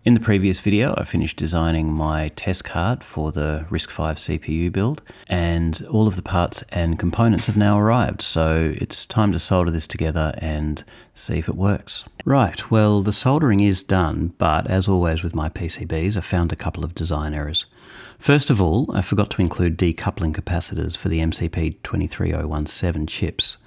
In the previous video, I finished designing my test card for the RISC-V CPU build, and all of the parts and components have now arrived, so it's time to solder this together and see if it works. Right, well, the soldering is done, but as always with my PCBs, I found a couple of design errors. First of all, I forgot to include decoupling capacitors for the MCP23017 chips.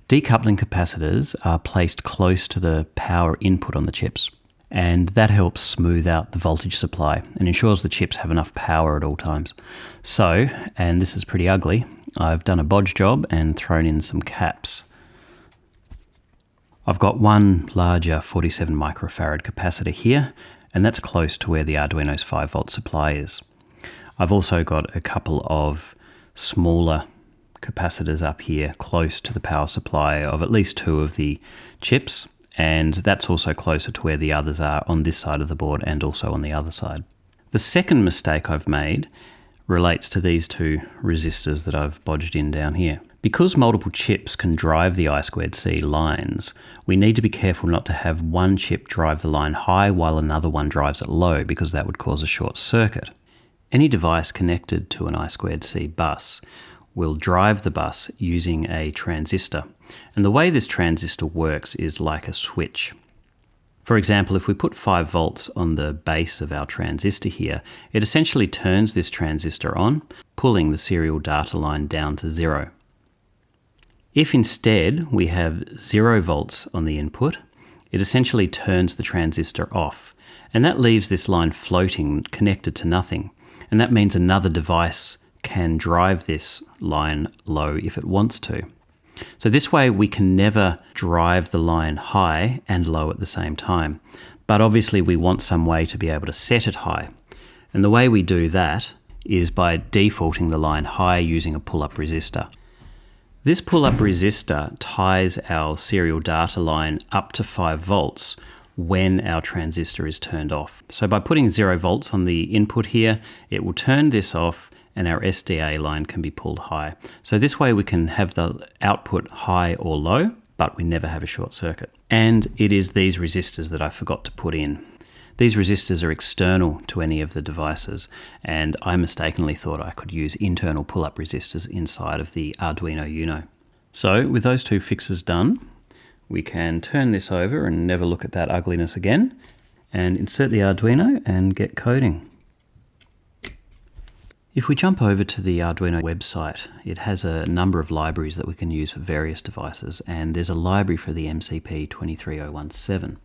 Decoupling capacitors are placed close to the power input on the chips, and that helps smooth out the voltage supply and ensures the chips have enough power at all times. So, and this is pretty ugly, I've done a bodge job and thrown in some caps. I've got one larger 47 microfarad capacitor here, and that's close to where the Arduino's 5-volt supply is. I've also got a couple of smaller capacitors up here close to the power supply of at least two of the chips, and that's also closer to where the others are on this side of the board and also on the other side. The second mistake I've made relates to these two resistors that I've bodged in down here. Because multiple chips can drive the I2C lines, we need to be careful not to have one chip drive the line high while another one drives it low, because that would cause a short circuit. Any device connected to an I2C bus will drive the bus using a transistor. And the way this transistor works is like a switch. For example, if we put 5 volts on the base of our transistor here, it essentially turns this transistor on, pulling the serial data line down to 0. If instead we have 0 volts on the input, it essentially turns the transistor off. And that leaves this line floating, connected to nothing. And that means another device can drive this line low if it wants to. So this way we can never drive the line high and low at the same time. But obviously we want some way to be able to set it high. And the way we do that is by defaulting the line high using a pull-up resistor. This pull-up resistor ties our serial data line up to 5 volts when our transistor is turned off. So by putting 0 volts on the input here, it will turn this off and our SDA line can be pulled high. So this way we can have the output high or low, but we never have a short circuit. And it is these resistors that I forgot to put in. These resistors are external to any of the devices, and I mistakenly thought I could use internal pull-up resistors inside of the Arduino Uno. So with those two fixes done, we can turn this over and never look at that ugliness again, and insert the Arduino and get coding. If we jump over to the Arduino website, it has a number of libraries that we can use for various devices, and there's a library for the MCP23017.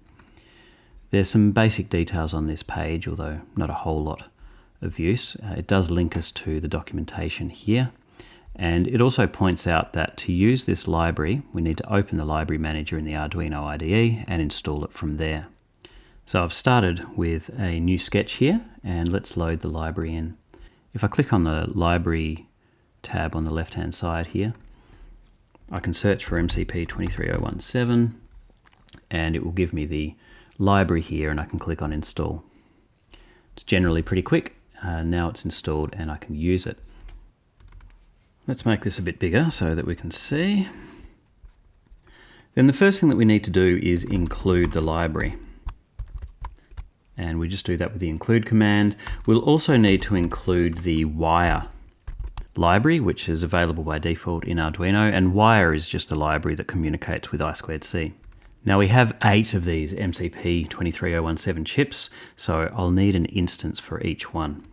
There's some basic details on this page, although not a whole lot of use. It does link us to the documentation here, and it also points out that to use this library, we need to open the library manager in the Arduino IDE and install it from there. So I've started with a new sketch here, and let's load the library in. If I click on the library tab on the left-hand side here, I can search for MCP23017, and it will give me the library here, and I can click on install. It's generally pretty quick. Now it's installed and I can use it. Let's make this a bit bigger so that we can see. Then the first thing that we need to do is include the library. And we just do that with the include command. We'll also need to include the wire library, which is available by default in Arduino, and wire is just the library that communicates with I2C. Now we have 8 of these MCP23017 chips, so I'll need an instance for each one.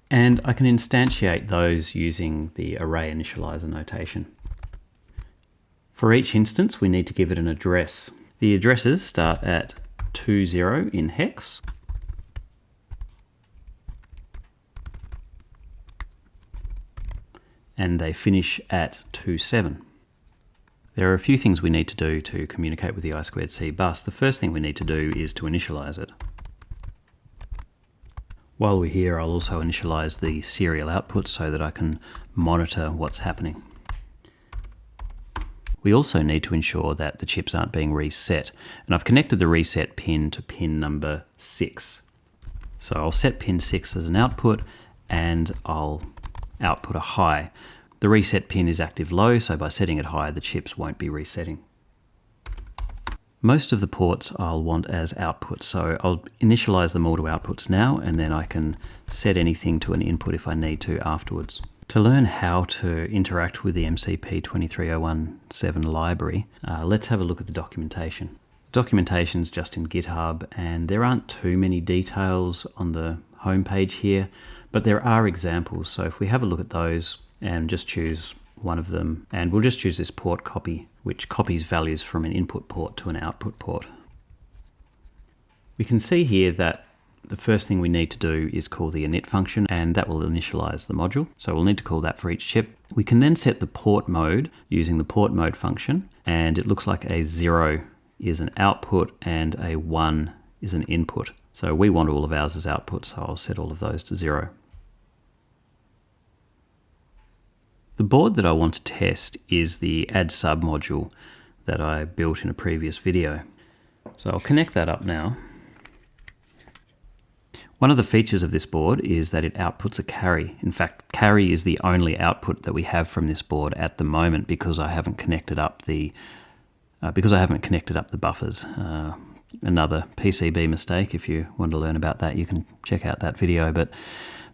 And I can instantiate those using the array initializer notation. For each instance, we need to give it an address. The addresses start at 20 in hex, and they finish at 27. There are a few things we need to do to communicate with the I2C bus. The first thing we need to do is to initialize it. While we're here, I'll also initialize the serial output so that I can monitor what's happening. We also need to ensure that the chips aren't being reset, and I've connected the reset pin to pin number 6. So I'll set pin 6 as an output, and I'll output a high. The reset pin is active low, so by setting it high, the chips won't be resetting. Most of the ports I'll want as outputs, so I'll initialize them all to outputs now, and then I can set anything to an input if I need to afterwards. To learn how to interact with the MCP23017 library, let's have a look at the documentation. Documentation is just in GitHub, and there aren't too many details on the homepage here, but there are examples. So if we have a look at those and just choose one of them, and we'll just choose this port copy, which copies values from an input port to an output port. We can see here that the first thing we need to do is call the init function, and that will initialize the module. So we'll need to call that for each chip. We can then set the port mode using the port mode function, and it looks like a 0 is an output and a 1 is an input. So we want all of ours as output, so I'll set all of those to 0. The board that I want to test is the add sub module that I built in a previous video. So I'll connect that up now. One of the features of this board is that it outputs a carry. In fact, carry is the only output that we have from this board at the moment because I haven't connected up the buffers. Another PCB mistake. If you want to learn about that, you can check out that video. But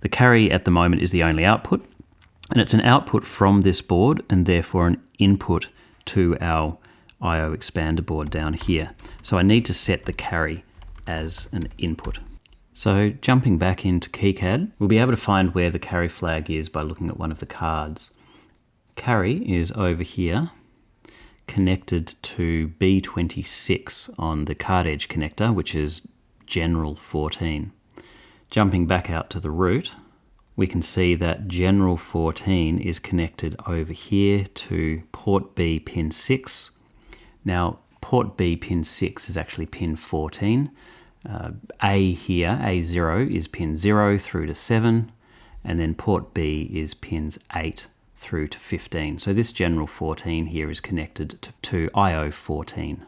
the carry at the moment is the only output. And it's an output from this board and therefore an input to our I/O expander board down here. So I need to set the carry as an input. So jumping back into KiCad, we'll be able to find where the carry flag is by looking at one of the cards. Carry is over here, connected to B26 on the card edge connector, which is general 14. Jumping back out to the root, we can see that general 14 is connected over here to port B pin 6. Now, port B pin 6 is actually pin 14. A here, A0, is pin 0 through to 7, and then port B is pins 8 through to 15. So this general 14 here is connected to I/O 14.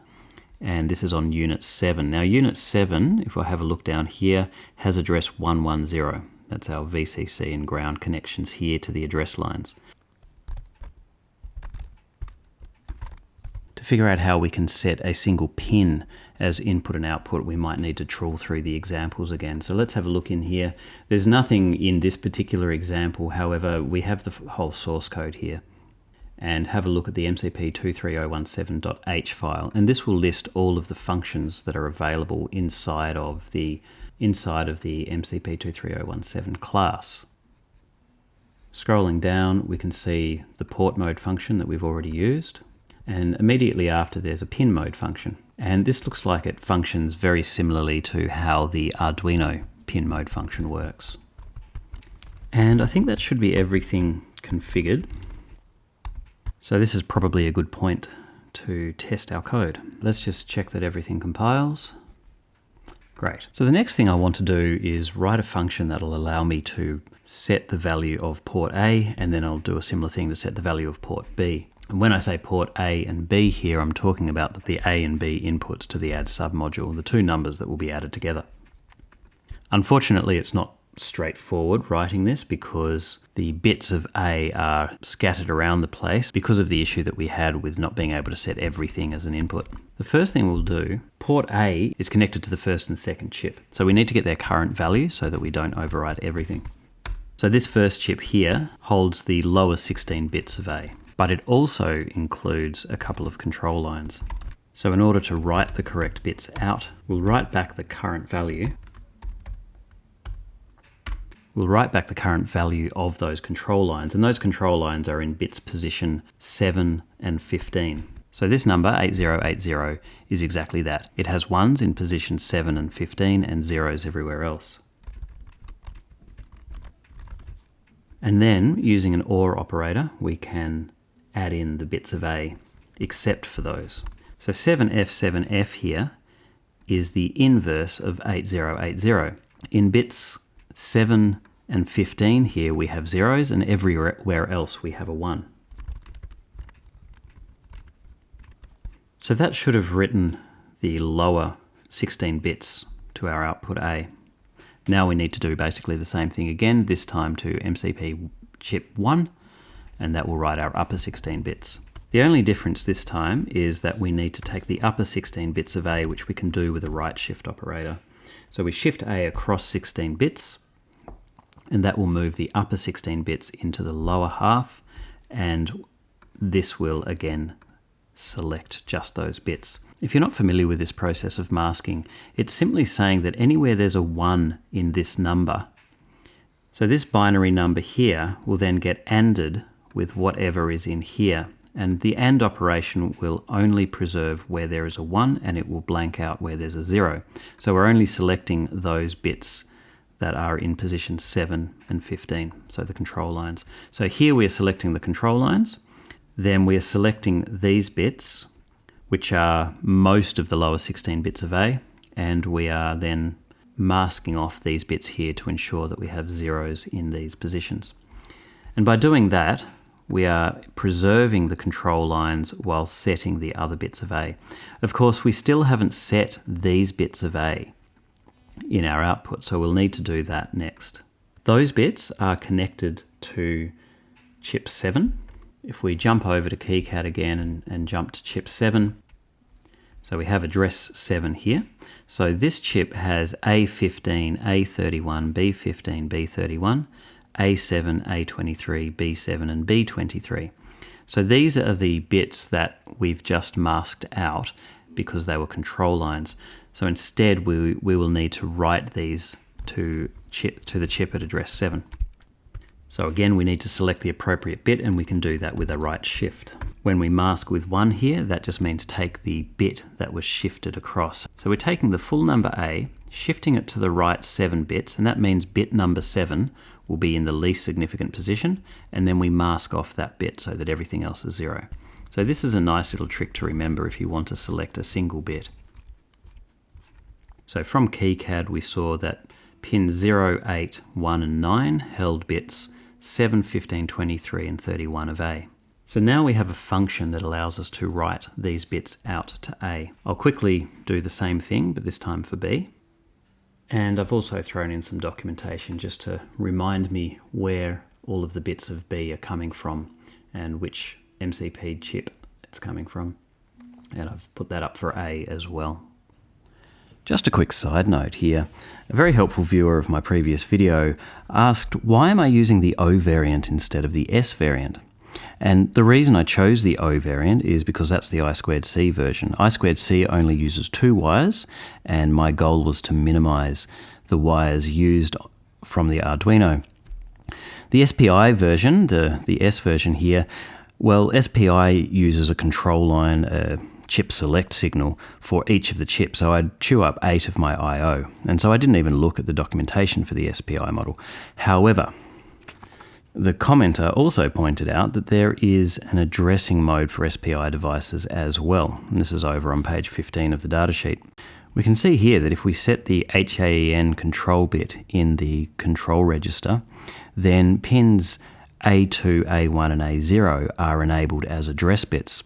And this is on unit 7. Now unit 7, if I have a look down here, has address 110. That's our VCC and ground connections here to the address lines. To figure out how we can set a single pin as input and output, we might need to trawl through the examples again. So let's have a look in here. There's nothing in this particular example, however, we have the whole source code here. And have a look at the MCP23017.h file, and this will list all of the functions that are available inside of the MCP23017 class. Scrolling down, we can see the port mode function that we've already used, and immediately after there's a pin mode function. And this looks like it functions very similarly to how the Arduino pin mode function works. And I think that should be everything configured. So this is probably a good point to test our code. Let's just check that everything compiles. Great. So the next thing I want to do is write a function that'll allow me to set the value of port A, and then I'll do a similar thing to set the value of port B. And when I say port A and B here, I'm talking about the A and B inputs to the add sub module, the two numbers that will be added together. Unfortunately, it's not straightforward writing this because the bits of A are scattered around the place because of the issue that we had with not being able to set everything as an input. The first thing we'll do, port A is connected to the first and second chip. So we need to get their current value so that we don't overwrite everything. So this first chip here holds the lower 16 bits of A, but it also includes a couple of control lines. So in order to write the correct bits out, we'll write back the current value. We'll write back the current value of those control lines, and those control lines are in bits position 7 and 15. So this number, 8080, is exactly that. It has ones in position 7 and 15 and zeros everywhere else. And then, using an OR operator, we can add in the bits of A, except for those. So 7F7F here is the inverse of 8080. In bits 7 and 15 here we have zeros, and everywhere else we have a 1. So that should have written the lower 16 bits to our output A. Now we need to do basically the same thing again, this time to MCP chip 1, and that will write our upper 16 bits. The only difference this time is that we need to take the upper 16 bits of A, which we can do with a right shift operator. So we shift A across 16 bits, and that will move the upper 16 bits into the lower half, and this will again select just those bits. If you're not familiar with this process of masking, it's simply saying that anywhere there's a 1 in this number, so this binary number here will then get ANDed with whatever is in here. And the AND operation will only preserve where there is a 1, and it will blank out where there's a 0. So we're only selecting those bits that are in position 7 and 15, so the control lines. So here we are selecting the control lines, then we are selecting these bits, which are most of the lower 16 bits of A, and we are then masking off these bits here to ensure that we have zeros in these positions. And by doing that, we are preserving the control lines while setting the other bits of A. Of course, we still haven't set these bits of A in our output, so we'll need to do that next. Those bits are connected to chip 7. If we jump over to KiCad again and jump to chip 7, so we have address 7 here. So this chip has A15, A31, B15, B31, A7, A23, B7 and B23. So these are the bits that we've just masked out because they were control lines. So instead we will need to write these to the chip at address 7. So again, we need to select the appropriate bit, and we can do that with a right shift. When we mask with 1 here, that just means take the bit that was shifted across. So we're taking the full number A, shifting it to the right 7 bits, and that means bit number 7 will be in the least significant position, and then we mask off that bit so that everything else is 0. So this is a nice little trick to remember if you want to select a single bit. So from KiCad we saw that pin 0, 8, 1 and 9 held bits 7, 15, 23 and 31 of A. So now we have a function that allows us to write these bits out to A. I'll quickly do the same thing, but this time for B. And I've also thrown in some documentation just to remind me where all of the bits of B are coming from and which MCP chip it's coming from. And I've put that up for A as well. Just a quick side note here. A very helpful viewer of my previous video asked, why am I using the O variant instead of the S variant? And the reason I chose the O variant is because that's the I2C version. I2C only uses 2 wires, and my goal was to minimize the wires used from the Arduino. The SPI version, the S version here, well, SPI uses a control line, a chip select signal for each of the chips, so I'd chew up 8 of my I/O, and so I didn't even look at the documentation for the SPI model. However, the commenter also pointed out that there is an addressing mode for SPI devices as well, and this is over on page 15 of the datasheet. We can see here that if we set the HAEN control bit in the control register, then pins A2, A1 and A0 are enabled as address bits.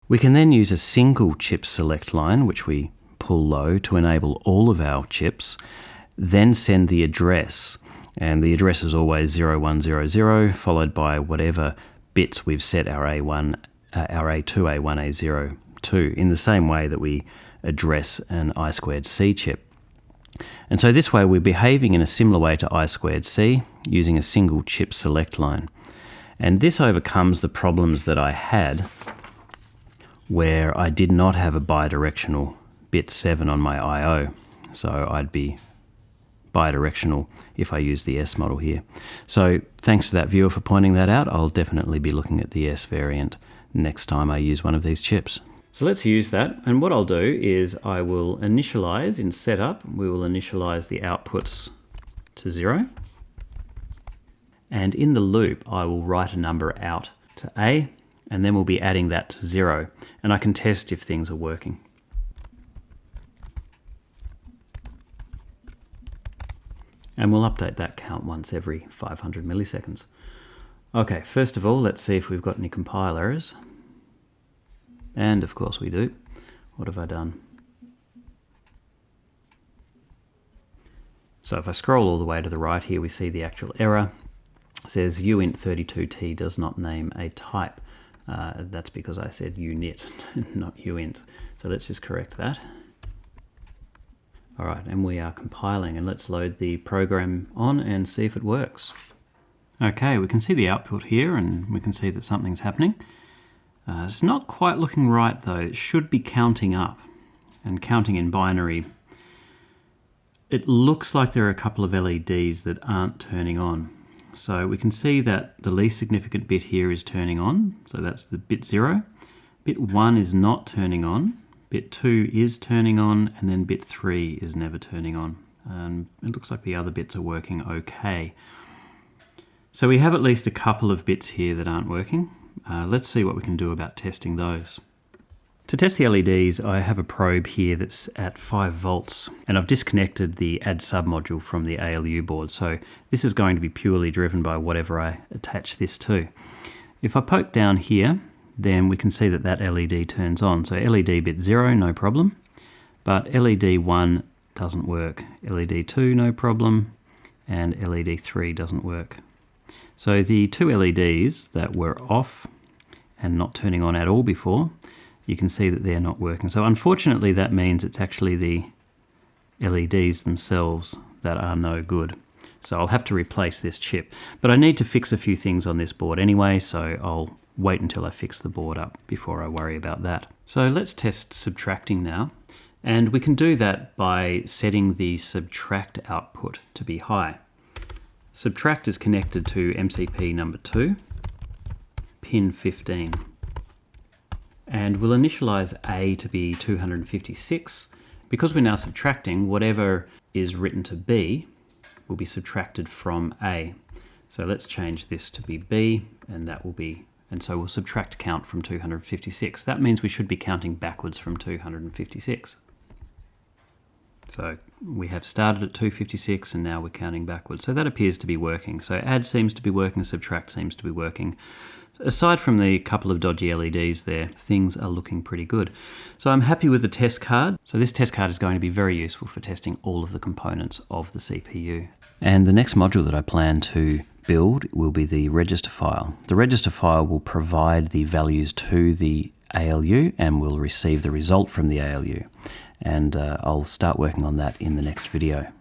We can then use a single chip select line, which we pull low to enable all of our chips, then send the address, and the address is always 0100 followed by whatever bits we've set our A1, our A2, A1, A0 to, in the same way that we address an I2C chip. And so this way we're behaving in a similar way to I2C using a single chip select line. And this overcomes the problems that I had where I did not have a bidirectional bit 7 on my I/O. So I'd be bidirectional if I use the S model here. So thanks to that viewer for pointing that out. I'll definitely be looking at the S variant next time I use one of these chips. So let's use that, and what I'll do is I will initialize in setup, we will initialize the outputs to 0, and in the loop I will write a number out to A, and then we'll be adding that to 0, and I can test if things are working. And we'll update that count once every 500 milliseconds. Okay, first of all, let's see if we've got any compile errors. And of course we do. What have I done? So if I scroll all the way to the right here, we see the actual error. It says uint32t does not name a type. That's because I said unit, not uint. So let's just correct that. All right, and we are compiling, and let's load the program on and see if it works. Okay, we can see the output here, and we can see that something's happening. It's not quite looking right though. It should be counting up, and counting in binary. It looks like there are a couple of LEDs that aren't turning on. So we can see that the least significant bit here is turning on, so that's the bit 0. Bit 1 is not turning on. Bit 2 is turning on, and then bit 3 is never turning on. And it looks like the other bits are working okay. So we have at least a couple of bits here that aren't working. Let's see what we can do about testing those. To test the LEDs, I have a probe here that's at 5 volts, and I've disconnected the add sub module from the ALU board. So this is going to be purely driven by whatever I attach this to. If I poke down here, then we can see that that LED turns on. So LED bit 0, no problem. But LED 1 doesn't work. LED 2, no problem. And LED 3 doesn't work. So the two LEDs that were off and not turning on at all before, you can see that they're not working. So unfortunately that means it's actually the LEDs themselves that are no good. So I'll have to replace this chip. But I need to fix a few things on this board anyway, so I'll wait until I fix the board up before I worry about that. So let's test subtracting now. And we can do that by setting the subtract output to be high. Subtract is connected to MCP number 2, pin 15. And we'll initialize A to be 256. Because we're now subtracting, whatever is written to B will be subtracted from A. So let's change this to be B, and that will be, and so we'll subtract count from 256. That means we should be counting backwards from 256. So we have started at 256 and now we're counting backwards. So that appears to be working. So add seems to be working, subtract seems to be working. Aside from the couple of dodgy LEDs there, things are looking pretty good. So I'm happy with the test card. So this test card is going to be very useful for testing all of the components of the CPU. And the next module that I plan to build will be the register file. The register file will provide the values to the ALU and will receive the result from the ALU. And I'll start working on that in the next video.